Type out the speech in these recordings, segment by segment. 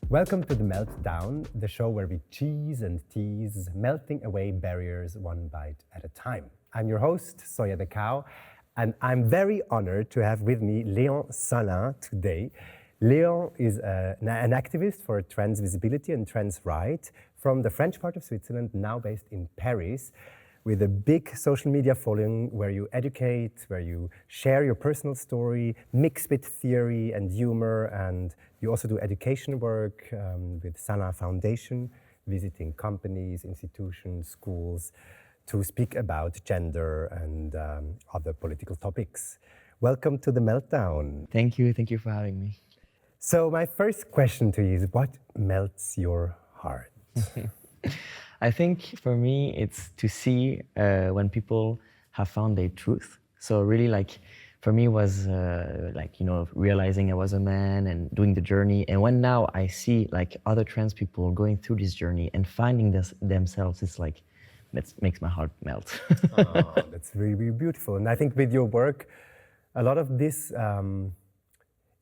Welcome to the Meltdown, the show where we cheese and tease, melting away barriers one bite at a time. I'm your host, Soya the Cow, and I'm very honored to have with me Léon SALIN today. Léon is an activist for trans visibility and trans rights from the French part of Switzerland, now based in Paris, with a big social media following where you educate, where you share your personal story, mixed with theory and humor, and you also do education work with SALIN Foundation, visiting companies, institutions, schools, to speak about gender and other political topics. Welcome to the Meltdown. Thank you for having me. So my first question to you is, what melts your heart? I think for me, it's to see when people have found their truth. So really, like, for me was realizing I was a man and doing the journey. And when now I see like other trans people going through this journey and finding themselves, it's like, that makes my heart melt. Oh, that's really, really beautiful. And I think with your work, a lot of this,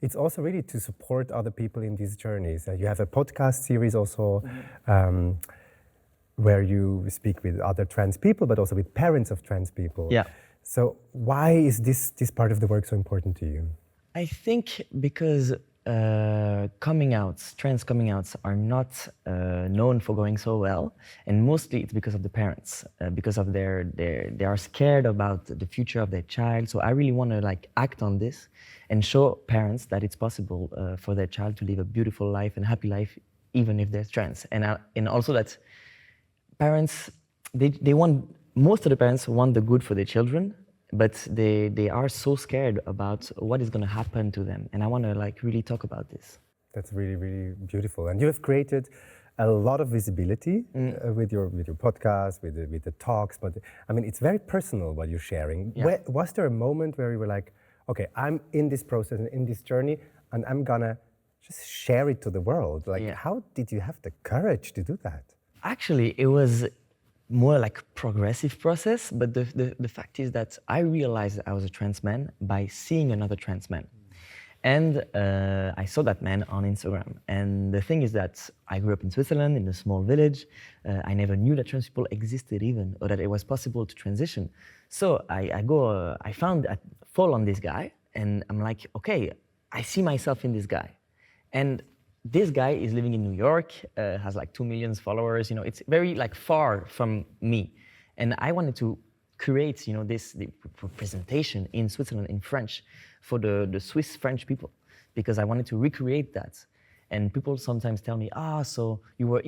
it's also really to support other people in these journeys. You have a podcast series also, where you speak with other trans people, but also with parents of trans people. Yeah. So why is this part of the work so important to you? I think because trans coming outs are not known for going so well, and mostly it's because of the parents, because of they are scared about the future of their child. So I really want to like act on this and show parents that it's possible for their child to live a beautiful life and happy life, even if they're trans, and also that parents most of the parents want the good for their children, but they are so scared about what is going to happen to them, and I want to like really talk about this. That's really, really beautiful. And you have created a lot of visibility with your podcast, with the talks. But I mean, it's very personal what you're sharing. Yeah. Was there a moment where you were like, okay, I'm in this process and in this journey, and I'm gonna just share it to the world? Like, how did you have the courage to do that? Actually, it was more like progressive process, but the fact is that I realized I was a trans man by seeing another trans man. And I saw that man on Instagram. And the thing is that I grew up in Switzerland, in a small village. I never knew that trans people existed even, or that it was possible to transition. So I fall on this guy, and I'm like, okay, I see myself in this guy. And this guy is living in New York, has like 2 million followers. You know, it's very like far from me, and I wanted to create, the representation in Switzerland in French for the Swiss French people, because I wanted to recreate that. And people sometimes tell me, so you were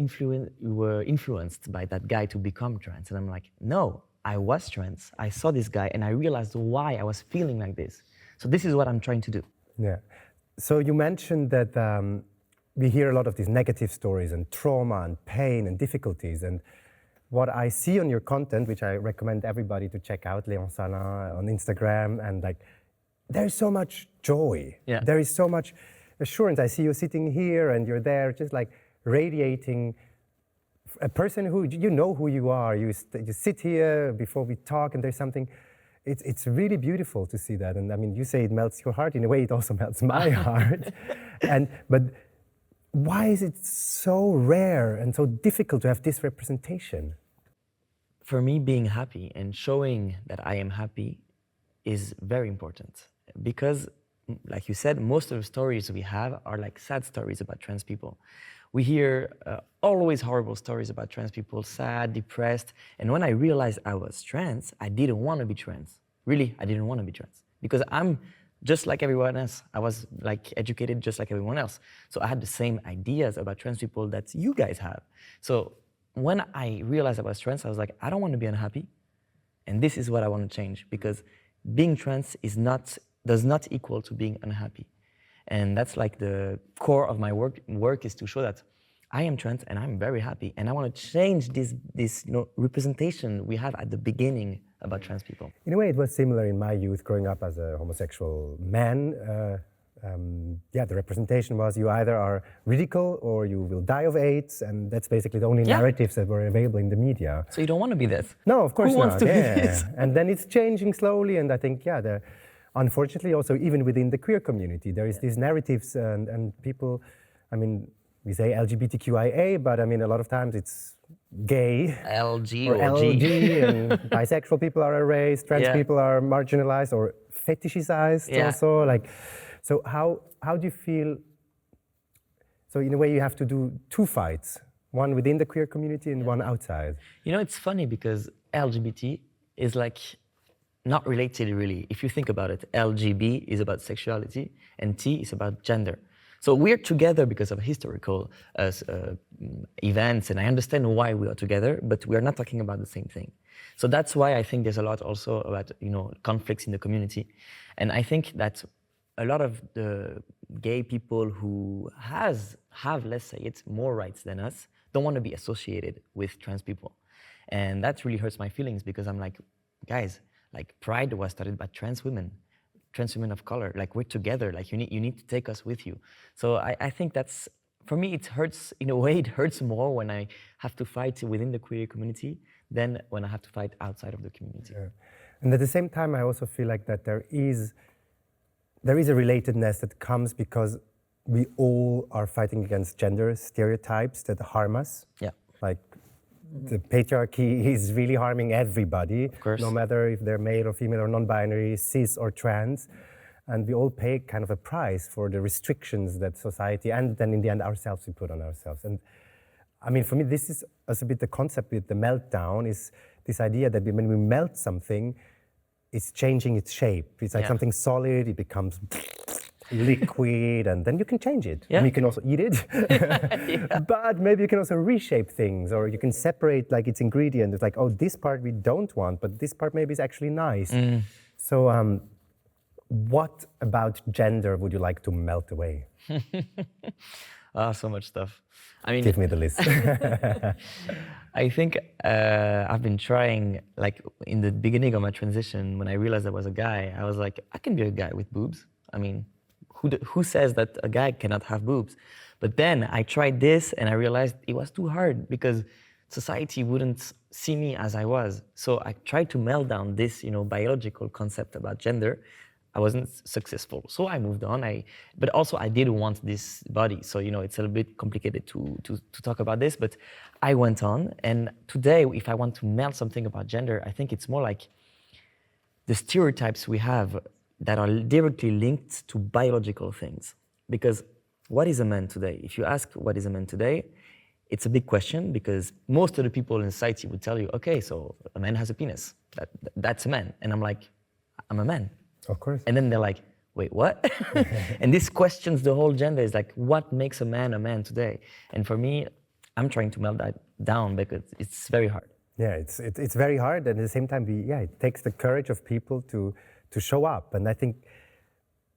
influenced by that guy to become trans, and I'm like, no, I was trans. I saw this guy, and I realized why I was feeling like this. So this is what I'm trying to do. Yeah. So you mentioned that. We hear a lot of these negative stories and trauma and pain and difficulties. And what I see on your content, which I recommend everybody to check out, Léon SALIN on Instagram, and like, there is so much joy. Yeah. There is so much assurance. I see you sitting here and you're there just like radiating a person who, you know who you are. You sit here before we talk, and there's something, it's really beautiful to see that. And I mean, you say it melts your heart. In a way, it also melts my heart. But why is it so rare and so difficult to have this representation? For me, being happy and showing that I am happy is very important, because, like you said, most of the stories we have are like sad stories about trans people. We hear always horrible stories about trans people, sad, depressed. And when I realized I was trans, I didn't want to be trans. Really, I didn't want to be trans, because I'm just like everyone else. I was like educated just like everyone else. So I had the same ideas about trans people that you guys have. So when I realized I was trans, I was like, I don't want to be unhappy. And this is what I want to change, because being trans does not equal to being unhappy. And that's like the core of my work is to show that I am trans and I'm very happy. And I want to change this representation we have at the beginning about trans people. In a way, it was similar in my youth, growing up as a homosexual man. The representation was you either are ridiculed or you will die of AIDS, and that's basically the only narratives that were available in the media. So you don't want to be that? No, of course not. Who wants to be this? And then it's changing slowly, and I think, unfortunately, also even within the queer community, there is these narratives, and people, I mean, we say LGBTQIA, but I mean, a lot of times it's gay LG or or G. LG, and bisexual people are erased, trans Yeah. people are marginalized or fetishized Yeah. also. Like, so how do you feel? So in a way, you have to do two fights, one within the queer community and one outside. You know, it's funny because LGBT is like not related really. If you think about it, LGB is about sexuality and T is about gender. So we're together because of historical events, and I understand why we are together, but we are not talking about the same thing. So that's why I think there's a lot also about, you know, conflicts in the community. And I think that a lot of the gay people who have, let's say it, more rights than us, don't want to be associated with trans people. And that really hurts my feelings because I'm like, guys, like Pride was started by trans women of color. Like we're together, like you need to take us with you. So I think that's, for me, it hurts, in a way, it hurts more when I have to fight within the queer community than when I have to fight outside of the community. Yeah. And at the same time, I also feel like that there is a relatedness that comes because we all are fighting against gender stereotypes that harm us. Yeah. Like the patriarchy is really harming everybody, no matter if they're male or female or non-binary, cis or trans. And we all pay kind of a price for the restrictions that society and then in the end ourselves we put on ourselves. And I mean, for me, this is also a bit the concept with the meltdown, is this idea that when we melt something, it's changing its shape. It's like something solid, it becomes liquid, and then you can change it. Yeah. And you can also eat it. But maybe you can also reshape things, or you can separate like its ingredient. It's like, oh, this part we don't want, but this part maybe is actually nice. So what about gender would you like to melt away? So much stuff. I mean, Give me the list. I think I've been trying, like in the beginning of my transition, when I realized I was a guy, I was like, I can be a guy with boobs. I mean, who says that a guy cannot have boobs? But then I tried this and I realized it was too hard because society wouldn't see me as I was. So I tried to melt down this, you know, biological concept about gender. I wasn't successful, so I moved on. But also I did want this body, so you know it's a little bit complicated to talk about this. But I went on, and today, if I want to melt something about gender, I think it's more like the stereotypes we have that are directly linked to biological things. Because what is a man today? If you ask what is a man today, it's a big question because most of the people in society would tell you, okay, so a man has a penis. That's a man, and I'm like, I'm a man. Of course. And then they're like, wait, what? And this questions the whole gender. Is like, what makes a man today? And for me, I'm trying to melt that down because it's very hard. Yeah, it's very hard, and at the same time, it takes the courage of people to show up. And I think,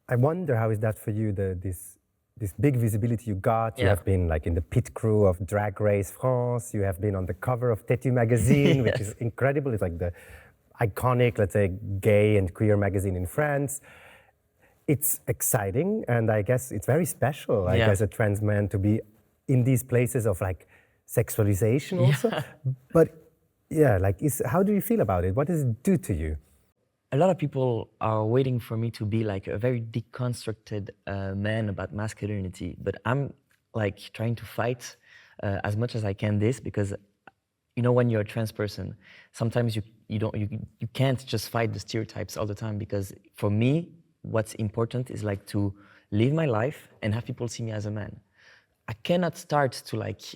I wonder how is that for you? This big visibility you got. You have been like in the pit crew of Drag Race France. You have been on the cover of Têtu magazine, which is incredible. It's like the iconic, let's say, gay and queer magazine in France. It's exciting, and I guess it's very special, like as a trans man, to be in these places of like sexualization also. But like, how do you feel about it? What does it do to you? A lot of people are waiting for me to be like a very deconstructed man about masculinity, but I'm like trying to fight as much as I can this because, you know, when you're a trans person, sometimes you can't just fight the stereotypes all the time because for me, what's important is like to live my life and have people see me as a man. I cannot start to like,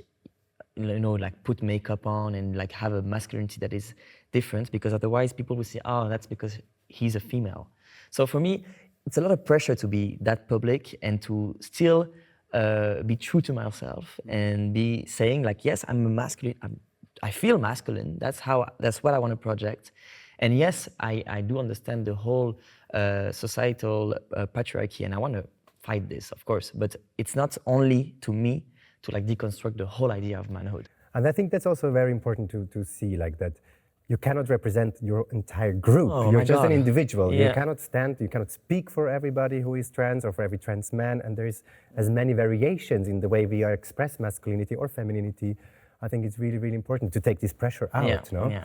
you know, like put makeup on and like have a masculinity that is different because otherwise people will say, oh, that's because he's a female. So for me, it's a lot of pressure to be that public and to still be true to myself and be saying like, yes, I'm a masculine. I feel masculine. That's what I want to project. And yes, I do understand the whole societal patriarchy, and I want to fight this, of course. But it's not only to me to like deconstruct the whole idea of manhood. And I think that's also very important to see, like that you cannot represent your entire group. You're just an individual. You cannot speak for everybody who is trans or for every trans man. And there's as many variations in the way we express masculinity or femininity. I think it's really, really important to take this pressure out, no? Yeah.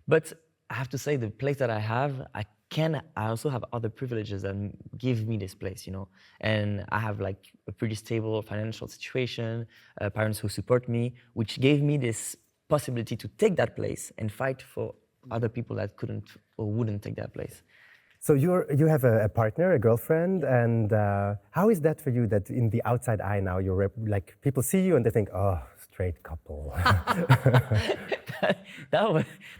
But I have to say, the place that I have, I I also have other privileges that give me this place, you know. And I have like a pretty stable financial situation, parents who support me, which gave me this possibility to take that place and fight for other people that couldn't or wouldn't take that place. So you have a partner, a girlfriend, and how is that for you? That in the outside eye now, you're like people see you and they think, oh, straight couple.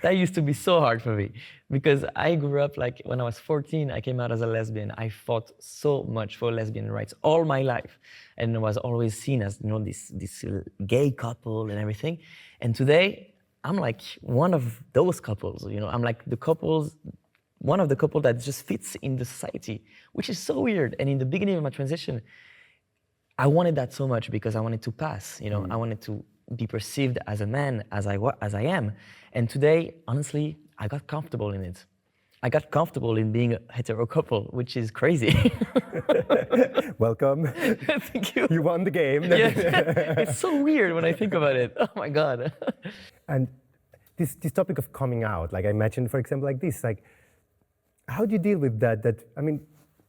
that used to be so hard for me because I grew up like when I was 14, I came out as a lesbian. I fought so much for lesbian rights all my life, and was always seen as, you know, this gay couple and everything. And today, I'm like one of those couples. You know, I'm like one of the couple that just fits in the society, which is so weird. And in the beginning of my transition, I wanted that so much because I wanted to pass, you know, I wanted to be perceived as a man, as I am. And today, honestly, I got comfortable in it. I got comfortable in being a hetero couple, which is crazy. Welcome. Thank you. You won the game. Yes. It's so weird when I think about it. Oh my God. And this topic of coming out, like I mentioned, for example, like this, like, how do you deal with that? That, I mean,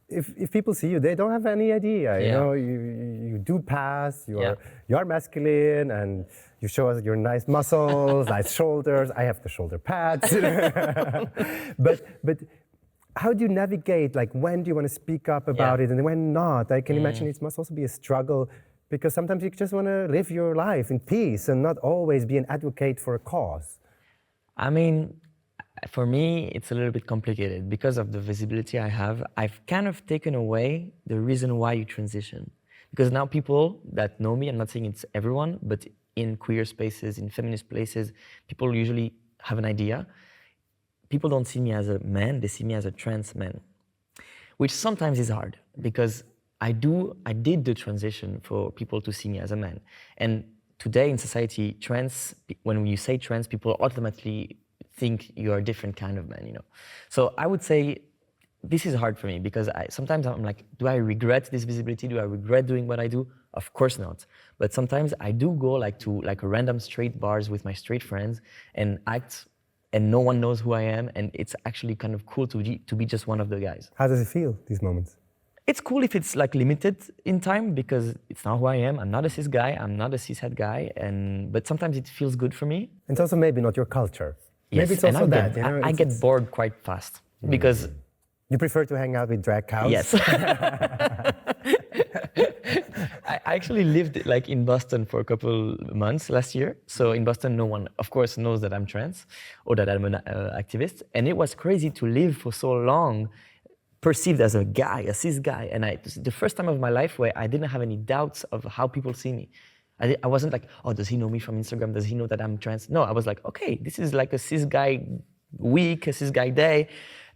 if people see you, they don't have any idea. You know, you do pass. You are masculine, and you show us your nice muscles, nice shoulders. I have the shoulder pads. but how do you navigate? Like, when do you want to speak up about it, and when not? I can imagine it must also be a struggle, because sometimes you just want to live your life in peace and not always be an advocate for a cause. I mean, for me, it's a little bit complicated because of the visibility I have. I've kind of taken away the reason why you transition. Because now people that know me, I'm not saying it's everyone, but in queer spaces, in feminist places, people usually have an idea. People don't see me as a man, they see me as a trans man, which sometimes is hard because I did the transition for people to see me as a man. And today in society, when you say trans, people automatically think you're a different kind of man, you know. So I would say this is hard for me because sometimes I'm like, do I regret this visibility? Do I regret doing what I do? Of course not. But sometimes I do go like to like a random straight bars with my straight friends and act, and no one knows who I am, and it's actually kind of cool to be just one of the guys. How does it feel, these moments? It's cool if it's like limited in time because it's not who I am. I'm not a cis guy. I'm not a cishet guy. But sometimes it feels good for me. It's also maybe not your culture. Yes, maybe it's also that. I get bored quite fast because you prefer to hang out with drag cows. Yes. I actually lived like in Boston for a couple months last year. So in Boston, no one, of course, knows that I'm trans or that I'm an activist. And it was crazy to live for so long perceived as a guy, a cis guy. And the first time of my life where I didn't have any doubts of how people see me. I wasn't like, oh, does he know me from Instagram? Does he know that I'm trans? No, I was like, okay, this is like a cis guy week, a cis guy day.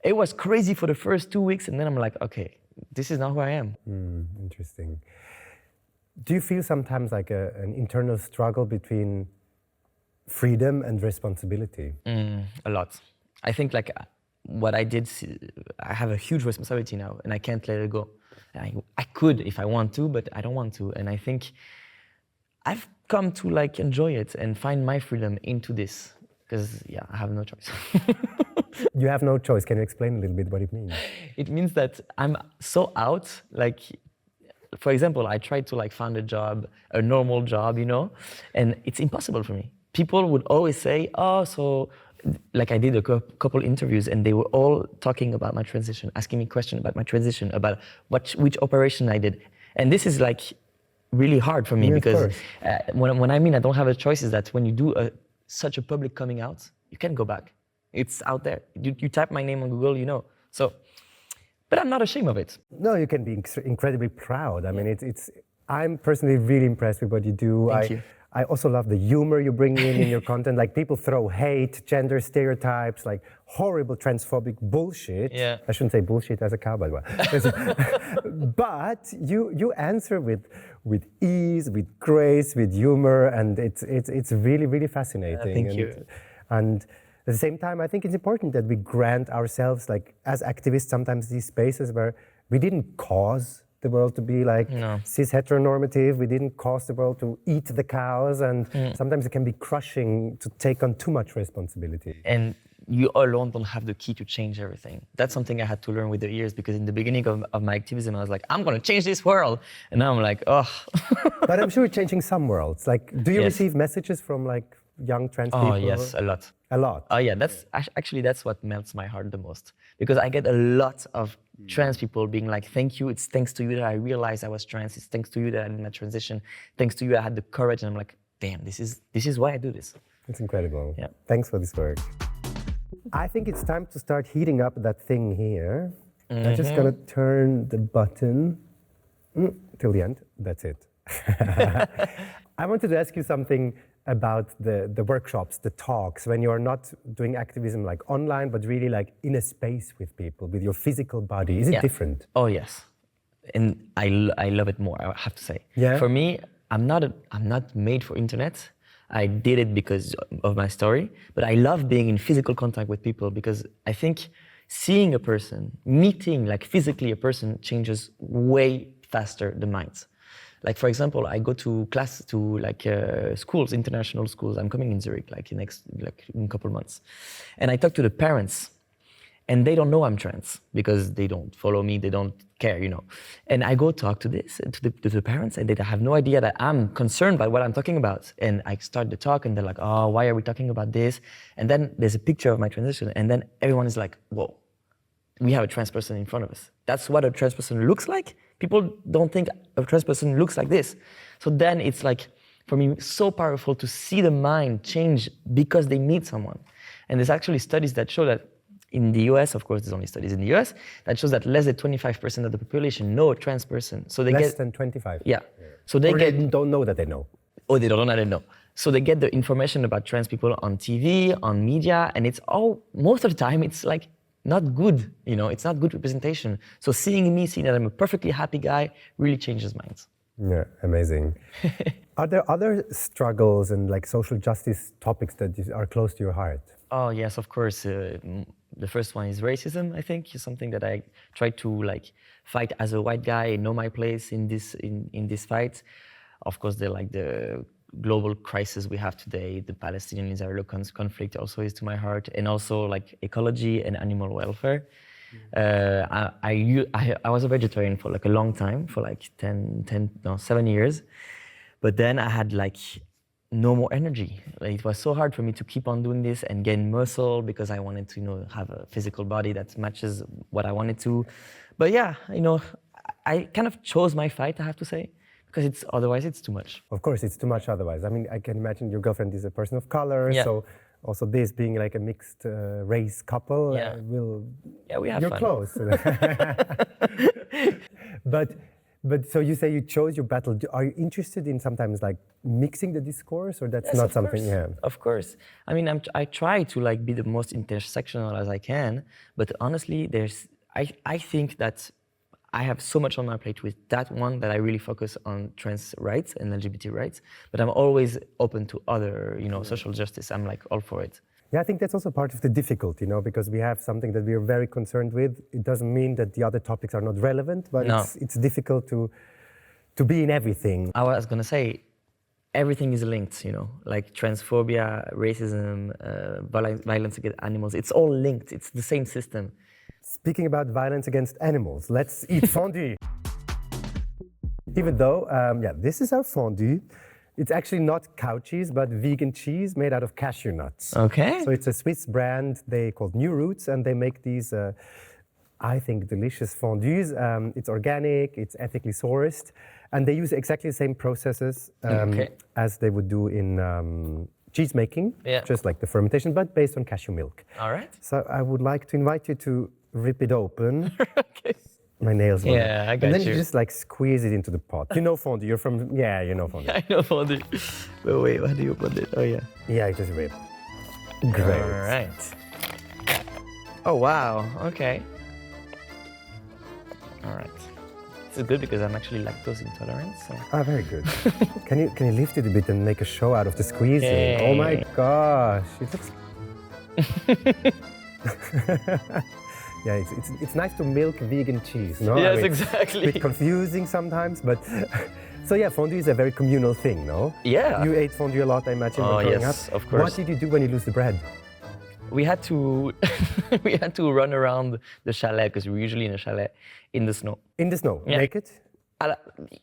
It was crazy for the first 2 weeks. And then I'm like, okay, this is not who I am. Interesting. Do you feel sometimes like an internal struggle between freedom and responsibility? A lot. I think like what I did, I have a huge responsibility now and I can't let it go. I could if I want to, but I don't want to. And I think I've come to like enjoy it and find my freedom into this because I have no choice. You have no choice. Can you explain a little bit what it means? It means that I'm so out, like, for example, I tried to like find a job, a normal job, you know, and it's impossible for me. People would always say, oh, so, like I did a couple interviews and they were all talking about my transition, asking me questions about my transition, about which operation I did. And this is like really hard for me because when I mean I don't have a choice is that when you do such a public coming out, you can't go back. It's out there. You type my name on Google, you know. So, but I'm not ashamed of it. No, you can be incredibly proud. I mean, I'm personally really impressed with what you do. Thank you. I also love the humor you bring in your content. Like people throw hate, gender stereotypes, like horrible transphobic bullshit. Yeah. I shouldn't say bullshit as a cow, by the way. But you answer with ease, with grace, with humor, and it's really, really fascinating. Thank you. And at the same time, I think it's important that we grant ourselves, like as activists, sometimes these spaces where we didn't cause the world to be like cis heteronormative. We didn't cause the world to eat the cows, and sometimes it can be crushing to take on too much responsibility. And you alone don't have the key to change everything. That's something I had to learn with the years, because in the beginning of my activism, I was like, I'm gonna change this world. And now I'm like, oh. But I'm sure you're changing some worlds. Like, do you Yes. receive messages from like young trans people? Oh, yes, a lot. A lot. Oh yeah, that's what melts my heart the most, because I get a lot of trans people being like, thank you, it's thanks to you that I realized I was trans, it's thanks to you that I did my transition, thanks to you I had the courage. And I'm like, damn, this is why I do this. It's incredible. Yeah. Thanks for this work. I think it's time to start heating up that thing here. I'm just gonna turn the button till the end. That's it. I wanted to ask you something about the workshops, the talks, when you're not doing activism like online, but really like in a space with people, with your physical body. Is it different? Oh yes, and I love it more, I have to say. Yeah. For me, I'm not made for internet. I did it because of my story, but I love being in physical contact with people, because I think seeing a person, meeting like physically a person, changes way faster the minds. Like for example, I go to class to like schools, international schools. I'm coming in Zurich in a couple months, and I talk to the parents, and they don't know I'm trans because they don't follow me, they don't care, you know. And I go talk to the parents, and they have no idea that I'm concerned by what I'm talking about. And I start the talk, and they're like, oh, why are we talking about this? And then there's a picture of my transition, and then everyone is like, whoa, we have a trans person in front of us. That's what a trans person looks like? People don't think a trans person looks like this. So then it's like, for me, so powerful to see the mind change because they meet someone. And there's actually studies that show that in the US, of course, there's only studies in the US, that shows that less than 25% of the population know a trans person. So they Less than 25? Yeah. So they they don't know that they know. Oh, they don't know that they know. So they get the information about trans people on TV, on media, and it's all, most of the time, it's like not good, you know, it's not good representation. So seeing that I'm a perfectly happy guy really changes minds. Yeah, amazing. Are there other struggles and like social justice topics that are close to your heart? Oh yes, of course. The first one is racism. I think is something that I try to like fight as a white guy, know my place in this fight. Of course, the global crisis we have today, the Palestinian-Israeli conflict also is to my heart, and also like ecology and animal welfare. I was a vegetarian for like a long time, for like 7 years, but then I had like no more energy. Like, it was so hard for me to keep on doing this and gain muscle, because I wanted to, you know, have a physical body that matches what I wanted to. But yeah, you know, I kind of chose my fight, I have to say, because otherwise it's too much. Of course, it's too much otherwise. I mean, I can imagine your girlfriend is a person of color, Yeah. so also this being like a mixed race couple Yeah. We have you're fun. close. But so you say you chose your battle. Are you interested in sometimes like mixing the discourse, or that's Yes, not of something? course. Yeah. Of course. I mean, I try to like be the most intersectional as I can, but honestly, I think that I have so much on my plate with that one that I really focus on trans rights and LGBT rights, but I'm always open to other, you know, social justice. I'm like all for it. Yeah, I think that's also part of the difficulty, you know, because we have something that we are very concerned with. It doesn't mean that the other topics are not relevant, but No. it's difficult to be in everything. I was gonna say, everything is linked, you know, like transphobia, racism, violence against animals. It's all linked. It's the same system. Speaking about violence against animals, let's eat fondue. Even though, this is our fondue. It's actually not cow cheese, but vegan cheese made out of cashew nuts. Okay. So it's a Swiss brand they called New Roots, and they make these, I think, delicious fondues. It's organic, it's ethically sourced, and they use exactly the same processes as they would do in cheese making, just like the fermentation, but based on cashew milk. All right. So I would like to invite you to rip it open. Okay. My nails. Yeah, I got And then you. you just like squeeze it into the pot. You know fondue. You're from you know fondue. I know fondue. But wait, how do you put it? Oh yeah. Yeah, just rip. Great. All right. Oh wow. Okay. All right. This is good because I'm actually lactose intolerant. So. Ah, very good. Can you lift it a bit and make a show out of the squeezing? Okay. Oh my gosh! It looks. Yeah, it's nice to milk vegan cheese, no? Yes, I mean, exactly. It's a bit confusing sometimes, but so yeah, fondue is a very communal thing, no? Yeah. You ate fondue a lot, I imagine, when growing yes, up. of course. What did you do when you lose the bread? we had to we had to run around the chalet because we're usually in a chalet in the snow. In the snow, Yeah. naked,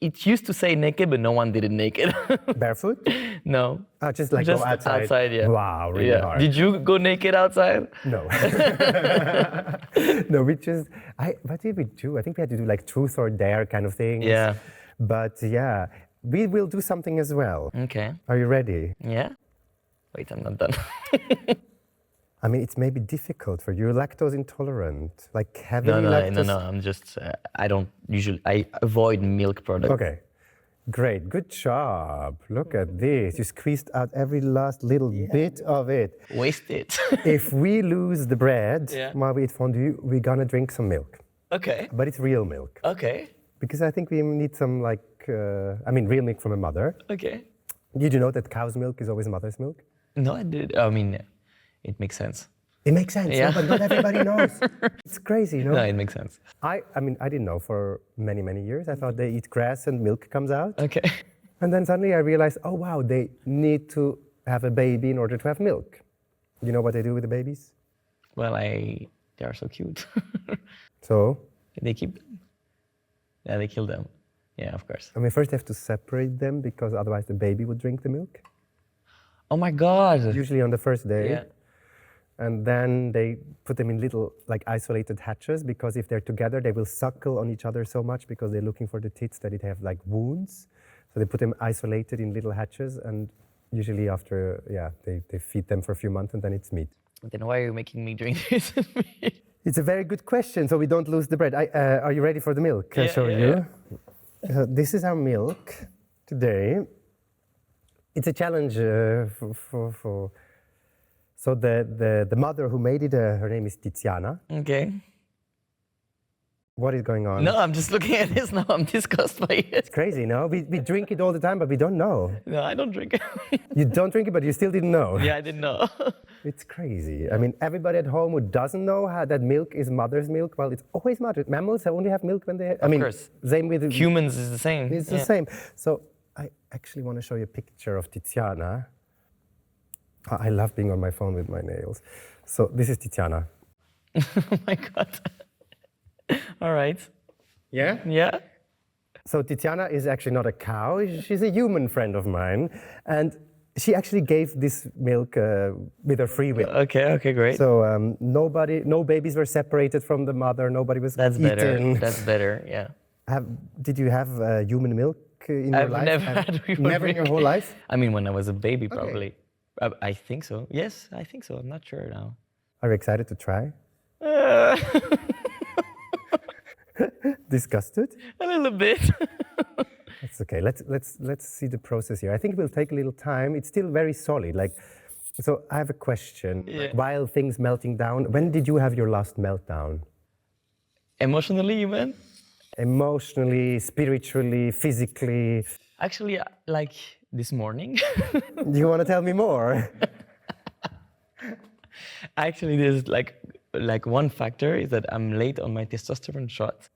It used to say naked, but no one did it naked. barefoot? No. Just like go outside. outside, yeah. Wow, really Yeah. hard. Did you go naked outside? No. No, what did we do? I think we had to do like truth or dare kind of things. Yeah. But yeah, we will do something as well. Okay. Are you ready? Yeah. Wait, I'm not done. I mean, it's maybe difficult for you. You're lactose intolerant, like heavily lactose. No. I'm just. I avoid milk products. Okay, great, good job. Look at this. You squeezed out every last little bit of it. Waste it. If we lose the bread Yeah. while we eat fondue, we're gonna drink some milk. Okay. But it's real milk. Okay. Because I think we need some real milk from a mother. Okay. Did you know that cow's milk is always mother's milk? No, I did. I mean, it makes sense. It makes sense, Yeah. but not everybody knows. It's crazy, you know? No, it makes sense. I didn't know for many, many years. I thought they eat grass and milk comes out. Okay. And then suddenly I realized, oh wow, they need to have a baby in order to have milk. You know what they do with the babies? Well, they are so cute. So, They keep them. Yeah, they kill them. Yeah, of course. I mean, first they have to separate them because otherwise the baby would drink the milk. Oh my God. Usually on the first day. Yeah. And then they put them in little isolated hatches because if they're together, they will suckle on each other so much because they're looking for the tits that it have wounds. So they put them isolated in little hatches and usually after, they feed them for a few months and then it's meat. Then why are you making me drink this? It's a very good question, so we don't lose the bread. Are you ready for the milk? I'll show you. This is our milk today. It's a challenge for So the mother who made it, her name is Tiziana. Okay. What is going on? No, I'm just looking at this now. I'm disgusted by it. It's crazy, no? We drink it all the time, but we don't know. No, I don't drink it. You don't drink it, but you still didn't know. Yeah, I didn't know. It's crazy. I mean, everybody at home who doesn't know that milk is mother's milk, well, it's always mother. Mammals only have milk when they... Of course. Same with... Humans is the same. It's the same. So I actually want to show you a picture of Tiziana. I love being on my phone with my nails. So this is Tiziana. Oh my God. All right. Yeah? Yeah. So Tiziana is actually not a cow. She's a human friend of mine. And she actually gave this milk with her free will. Okay, great. So no babies were separated from the mother. Nobody was That's eaten. better. That's better, yeah. Did you have human milk in your life? Never had human Never in your milk. whole life? I mean, when I was a baby, probably. I think so. Yes, I think so. I'm not sure now. Are you excited to try? Disgusted? A little bit. That's okay. Let's see the process here. I think it will take a little time. It's still very solid. So I have a question. Yeah. While things melting down, when did you have your last meltdown? Emotionally, you meant? Emotionally, spiritually, physically. Actually, like this morning. Do you want to tell me more? Actually, there's like one factor is that I'm late on my testosterone shot,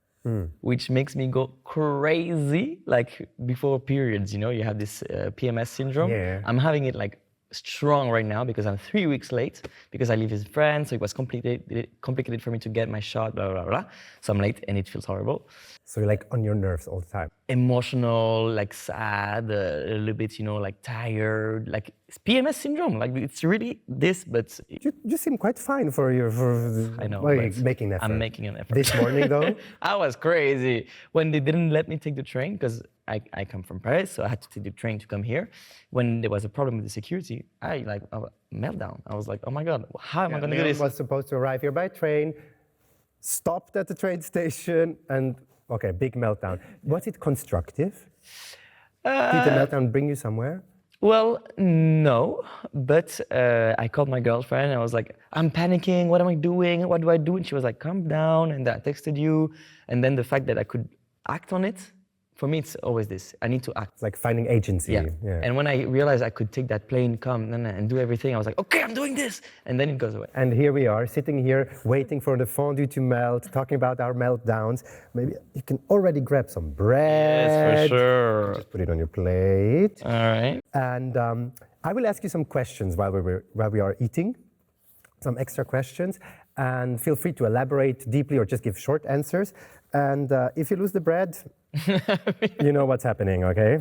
which makes me go crazy. Like before periods, you have this PMS syndrome. Yeah. I'm having it like strong right now because I'm 3 weeks late because I live in France, so it was complicated for me to get my shot, blah, blah, blah. So I'm late and it feels horrible. So you're on your nerves all the time. Emotional, sad, a little bit, like tired, like it's PMS syndrome. Like it's really this, but You seem quite fine for I know, well, but making an effort. I'm making an effort. This morning though? I was crazy when they didn't let me take the train because I come from Paris, so I had to take the train to come here. When there was a problem with the security, I meltdown. I was like, oh my God, how am I going to do Léon this? was supposed to arrive here by train, stopped at the train station, and okay, big meltdown. Was it constructive? Did the meltdown bring you somewhere? Well, no, but I called my girlfriend and I was like, I'm panicking, what am I doing? What do I do? And she was like, calm down, and I texted you. And then the fact that I could act on it, for me, it's always this. I need to act. It's like finding agency. Yeah. And when I realized I could take that plane, come, and do everything, I was like, okay, I'm doing this. And then it goes away. And here we are, sitting here, waiting for the fondue to melt, talking about our meltdowns. Maybe you can already grab some bread. Yes, for sure. Just put it on your plate. All right. And I will ask you some questions while we are eating. some extra questions, and feel free to elaborate deeply or just give short answers. And if you lose the bread, you know what's happening, okay?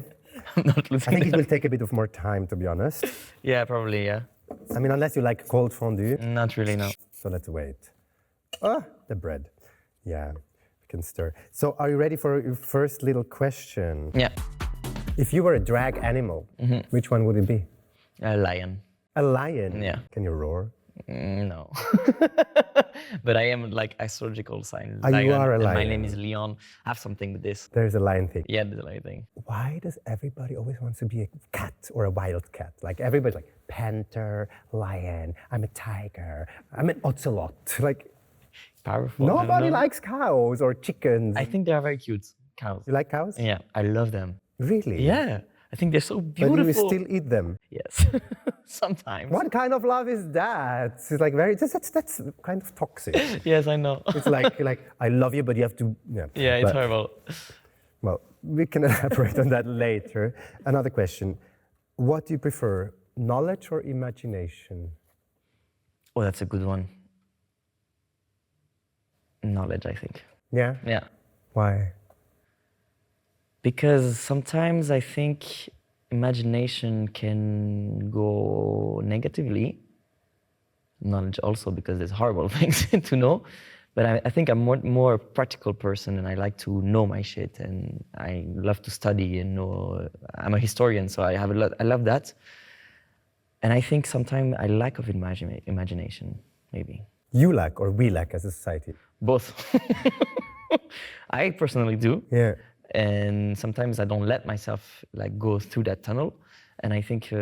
I'm not losing I think it will take a bit of more time, to be honest. Yeah, probably, yeah. I mean, unless you like cold fondue. Not really, no. So let's wait. Ah, the bread. Yeah, we can stir. So are you ready for your first little question? Yeah. If you were a drag animal, which one would it be? A lion. A lion? Yeah. Can you roar? No. But I am like astrological sign. Ah, you are a and my lion. name is Léon. I have something with this. There's a lion thing. Yeah, there's a lion thing. Why does everybody always want to be a cat or a wild cat? Like everybody's like panther, lion, I'm a tiger, I'm an ocelot. Like Powerful. I don't nobody know. likes cows or chickens. I think they are very cute. Cows. You like cows? Yeah, I love them. Really? Yeah, I think they're so But beautiful. you still eat them. Yes, sometimes. What kind of love is that? It's like that's kind of toxic. Yes, I know. It's like I love you, but you have to. Yeah, Yeah, it's But- horrible. Well, we can elaborate on that later. Another question: what do you prefer, knowledge or imagination? Oh, that's a good one. Knowledge, I think. Yeah. Yeah. Why? Because sometimes I think imagination can go negatively. Knowledge also, because there's horrible things to know. But I think I'm more a practical person, and I like to know my shit, and I love to study and know. I'm a historian, so I have a lot. I love that. And I think sometimes I lack of imagination, maybe. You lack or we lack as a society? Both. I personally do. Yeah. And sometimes I don't let myself like go through that tunnel, and I think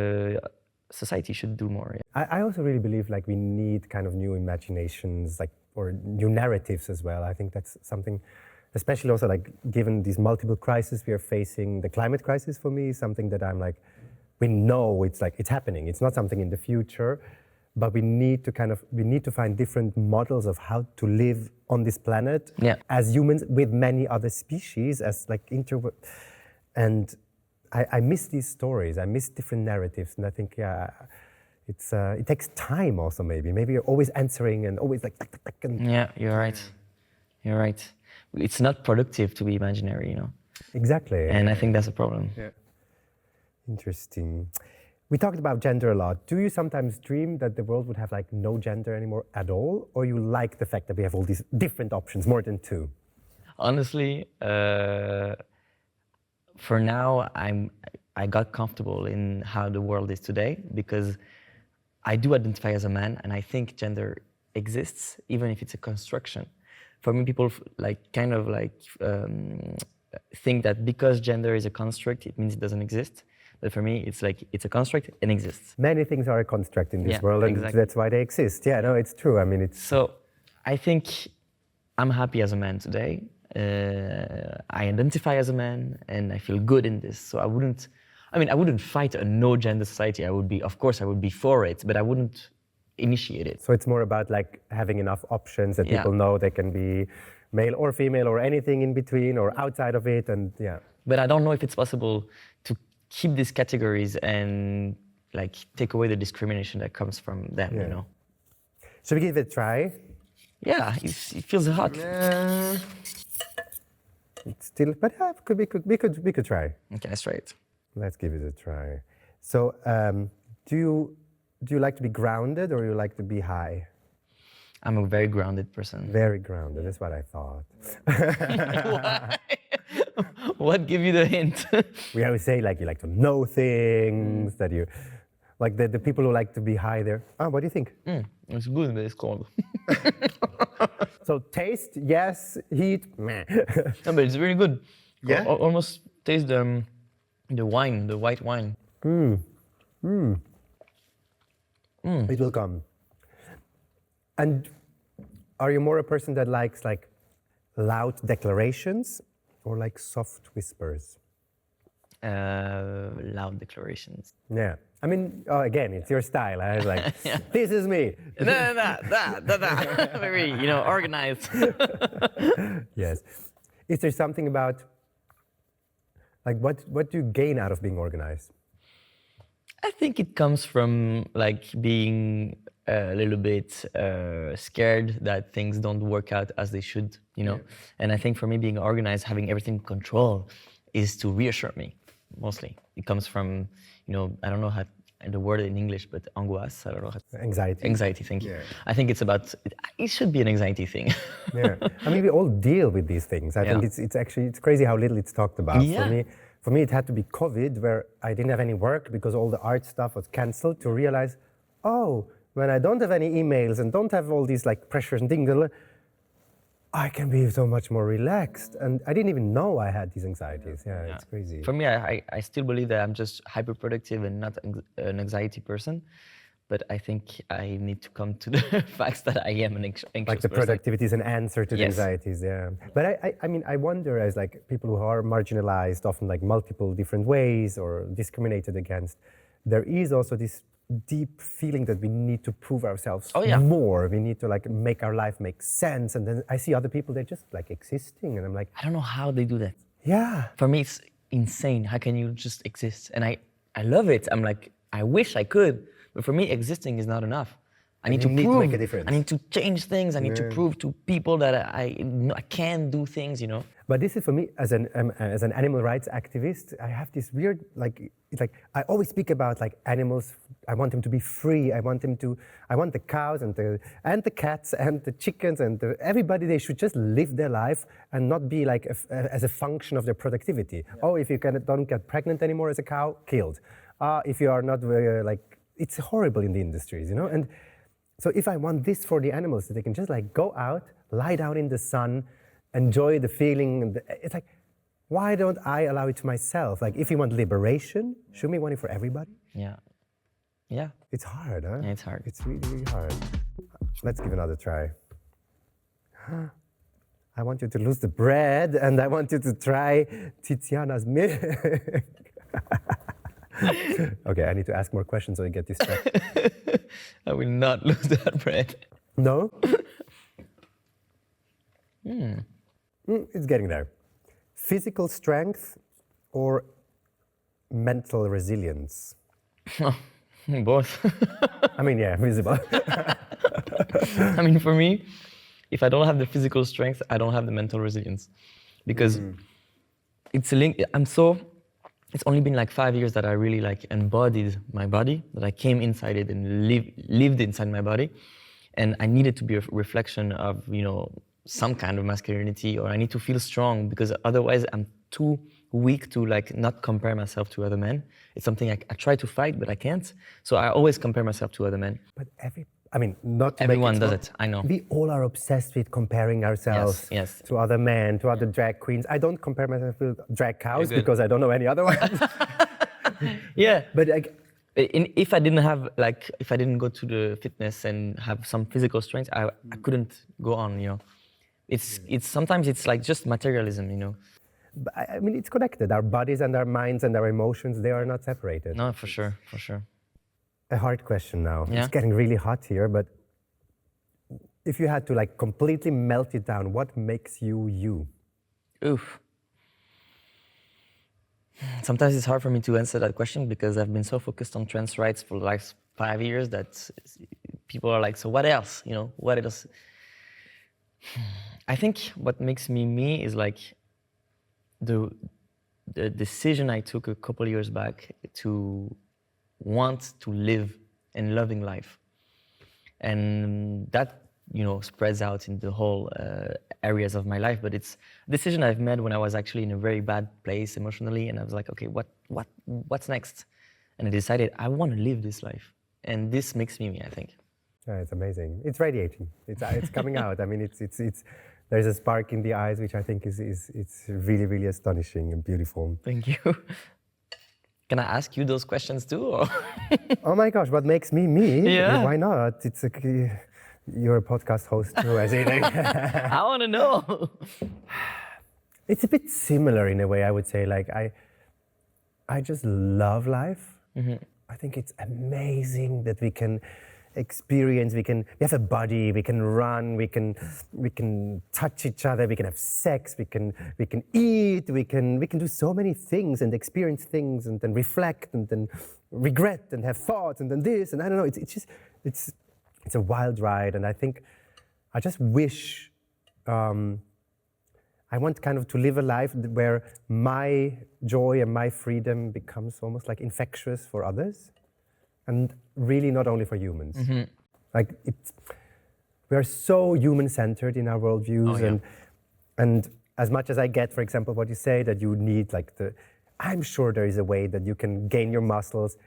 society should do more. Yeah. I also really believe like we need kind of new imaginations, like or new narratives as well. I think that's something, especially also like given these multiple crises we are facing. The climate crisis for me is something that I'm like, we know it's like it's happening. It's not something in the future, but we need to find different models of how to live on this planet as humans with many other species as like and I miss these stories. I miss different narratives, and I think it takes time also. Maybe you're always answering and always like and Yeah, you're right. You're right. It's not productive to be imaginary, you know. exactly. And I think that's a problem. Yeah. Interesting. We talked about gender a lot. Do you sometimes dream that the world would have like no gender anymore at all, or you like the fact that we have all these different options, more than two? Honestly, for now, I got comfortable in how the world is today, because I do identify as a man, and I think gender exists, even if it's a construction. For me, people think that because gender is a construct, it means it doesn't exist. But for me, it's like it's a construct and exists. Many things are a construct in this Yeah, world, and exactly. that's why they exist. Yeah, no, it's true. I mean, it's So I think I'm happy as a man today. I identify as a man, and I feel good in this. So I wouldn't fight a no-gender society. Of course, I would be for it, but I wouldn't initiate it. so it's more about like having enough options that Yeah. people know they can be male or female or anything in between or outside of it, and yeah. But I don't know if it's possible to keep these categories and like take away the discrimination that comes from them. Yeah. You know? Should we give it a try? Yeah, it feels hot. It's still, but we could try. Okay, that's right. Let's give it a try. So, do you like to be grounded or you like to be high? I'm a very grounded person. Very grounded. That's what I thought. What give you the hint? We always say like you like to know things, that you like the people who like to be high there. Oh, what do you think? It's good, but it's cold. So taste, yes. Heat, meh. No, but it's really good. Yeah? Almost taste the wine, the white wine. It will come. And are you more a person that likes like loud declarations or like soft whispers? Loud declarations. Yeah. I mean, again, it's your style. I was like, this is me. Very, organized. Yes. Is there something about, like, what do you gain out of being organized? I think it comes from like being a little bit scared that things don't work out as they should, you know. And I think for me, being organized, having everything controlled, is to reassure me. Mostly, it comes from, you know, I don't know how the word in English, but angoisse. I don't know how. Anxiety. Anxiety. Thank you. I think it's about. It should be an anxiety thing. Yeah, I mean, we all deal with these things. I think it's actually crazy how little it's talked about. Yeah. For me, it had to be COVID, where I didn't have any work because all the art stuff was cancelled, to realize, oh, when I don't have any emails and don't have all these like pressures and things, I can be so much more relaxed. And I didn't even know I had these anxieties. Yeah, it's crazy. For me, I still believe that I'm just hyper productive and not an anxiety person. But I think I need to come to the facts that I am an anxious like the person. productivity is an answer to the anxieties, yeah. But I mean, I wonder, as like people who are marginalized, often like multiple different ways or discriminated against, there is also this deep feeling that we need to prove ourselves more. We need to like make our life make sense. And then I see other people, they're just like existing, and I'm like, I don't know how they do that. Yeah. For me, it's insane. How can you just exist? And I love it. I'm like, I wish I could. But for me, existing is not enough. I need to make a difference. I need to change things. I need to prove to people that I can do things, you know. But this is for me, as an animal rights activist, I have this weird, like, it's like, I always speak about like animals. I want them to be free. I want the cows and the cats and the chickens and everybody, they should just live their life and not be like as a function of their productivity. Yeah. Oh, if you don't get pregnant anymore as a cow, killed. If you are not like, it's horrible in the industries, you know? And so if I want this for the animals, that they can just like go out, lie down in the sun, enjoy the feeling, it's like, why don't I allow it to myself? Like, if you want liberation, shouldn't we want it for everybody? Yeah. Yeah. It's hard, huh? Yeah, it's hard. It's really, really hard. Let's give another try. I want you to lose the bread, and I want you to try Tiziana's milk. Okay, I need to ask more questions so I get distracted. I will not lose that bread. No? It's getting there. Physical strength or mental resilience? Both. I mean, yeah, visible. I mean, for me, if I don't have the physical strength, I don't have the mental resilience. Because it's a link. It's only been like 5 years that I really like embodied my body, that I came inside it and lived inside my body. And I needed to be a reflection of, you know, some kind of masculinity, or I need to feel strong, because otherwise I'm too weak to like not compare myself to other men. It's something I try to fight, but I can't. So I always compare myself to other men. But not everyone does it, I know. We all are obsessed with comparing ourselves to other men, to other drag queens. I don't compare myself with drag cows because I don't know any other ones. Yeah. But like, if I didn't go to the fitness and have some physical strength, I couldn't go on, you know. It's sometimes it's like just materialism, you know. But I mean, it's connected. Our bodies and our minds and our emotions, they are not separated. No, for sure. A hard question now. Yeah. It's getting really hot here, but if you had to like completely melt it down, what makes you you? Oof. Sometimes it's hard for me to answer that question because I've been so focused on trans rights for the last 5 years that people are like, so what else? You know, what else? I think what makes me me is like the decision I took a couple years back to want to live and loving life. And that, you know, spreads out in the whole areas of my life, but it's a decision I've made when I was actually in a very bad place emotionally, and I was like, okay, what's next? And I decided I want to live this life, and this makes me, I think. Yeah, it's amazing. It's radiating. It's coming out. I mean, it's there's a spark in the eyes, which I think is really, really astonishing and beautiful. Thank you. Can I ask you those questions too? Or? Oh my gosh, what makes me me? Yeah. Why not? You're a podcast host too, I think. I want to know. It's a bit similar in a way, I would say. Like I just love life. Mm-hmm. I think it's amazing that we can experience. We have a body. We can run. We can touch each other. We can have sex. We can eat. We can do so many things and experience things and then reflect and then regret and have thoughts and then this and I don't know. It's it's a wild ride, and I think I just wish I want kind of to live a life where my joy and my freedom becomes almost like infectious for others, and really not only for humans. Like we are so human-centered in our worldviews, and as much as I get, for example, what you say that you need I'm sure there is a way that you can gain your muscles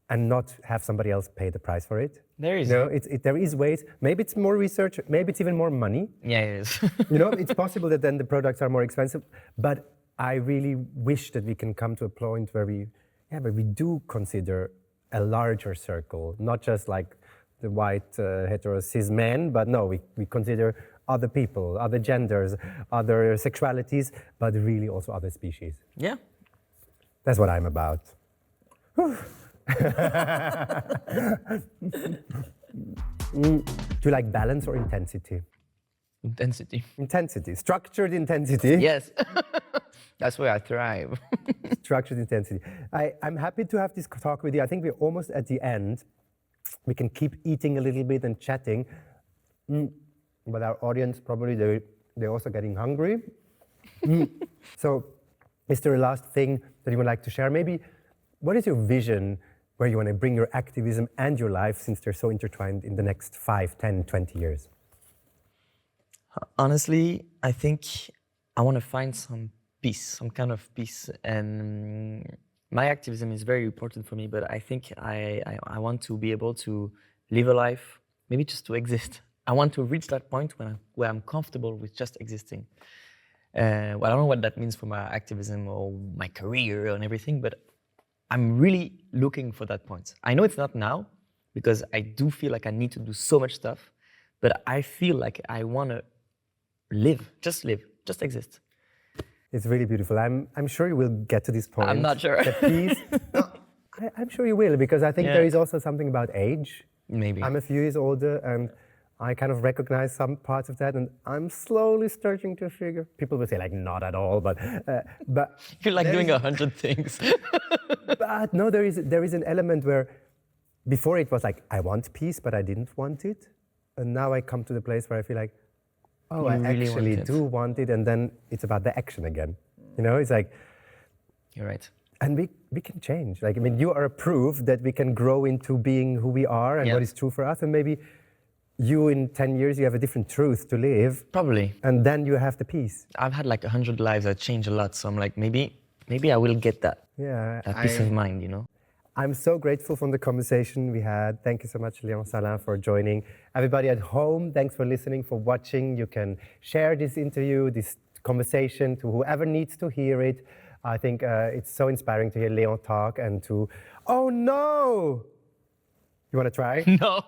and not have somebody else pay the price for it. There is. There is ways. Maybe it's more research. Maybe it's even more money. Yeah, it is. It's possible that then the products are more expensive. But I really wish that we can come to a point where we do consider a larger circle, not just like the white hetero cis men, but no, we consider other people, other genders, other sexualities, but really also other species. Yeah. That's what I'm about. Do you like balance or intensity? Intensity. Intensity, structured intensity. Yes. That's where I thrive. Structured intensity. I'm happy to have this talk with you. I think we're almost at the end. We can keep eating a little bit and chatting, but our audience probably they're also getting hungry. So, is there a last thing that you would like to share? Maybe, what is your vision where you want to bring your activism and your life, since they're so intertwined, in the next 5, 10, 20 years? Honestly, I think I want to find some peace, some kind of peace. And my activism is very important for me, but I think I want to be able to live a life, maybe just to exist. I want to reach that point where I'm comfortable with just existing. Well, I don't know what that means for my activism or my career and everything, but I'm really looking for that point. I know it's not now, because I do feel like I need to do so much stuff, but I feel like I want to live, just exist. It's really beautiful. I'm sure you will get to this point. I'm not sure. The peace. I'm sure you will, because I think there is also something about age. Maybe. I'm a few years older, and I kind of recognize some parts of that, and I'm slowly starting to figure. People will say like not at all, but You're like doing 100 things. But no, there is an element where before it was like I want peace, but I didn't want it, and now I come to the place where I feel like, oh, I really actually want it. do want it, and then it's about the action again. It's like. You're right. And we can change. Like, I mean, you are a proof that we can grow into being who we are and what is true for us, and maybe you in 10 years, you have a different truth to live. Probably. And then you have the peace. I've had like 100 lives that change a lot, so I'm like, maybe I will get that. Yeah. That peace of mind, I'm so grateful for the conversation we had. Thank you so much, Léon, SALIN, for joining. Everybody at home, thanks for listening, for watching. You can share this interview, this conversation to whoever needs to hear it. I think it's so inspiring to hear Léon talk and to, oh no! You want to try? No.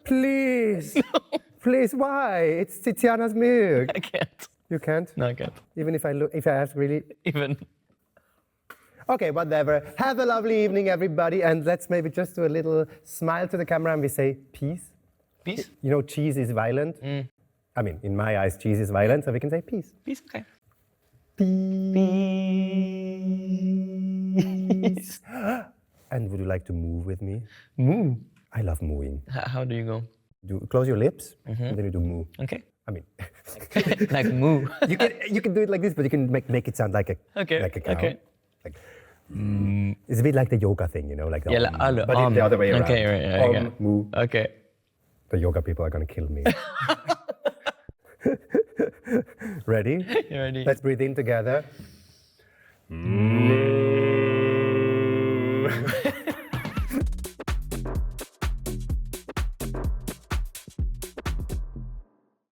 Please. No. Please, why? It's Tiziana's milk. I can't. You can't? No, I can't. Even if I ask really? Even. Okay, whatever. Have a lovely evening, everybody. And let's maybe just do a little smile to the camera and we say peace. Peace? Cheese is violent. I mean, in my eyes, cheese is violent, so we can say peace. Peace, okay. Peace. And would you like to move with me? Moo. I love mooing. How do you go? Close your lips, and then you do moo. Okay. I mean, like moo. you can do it like this, but you can make it sound like a cow. Okay. Like, it's a bit like the yoga thing, like the but it's the other way around. Okay, right, okay. Moo. Okay. The yoga people are gonna kill me. Ready? You're ready. Let's breathe in together.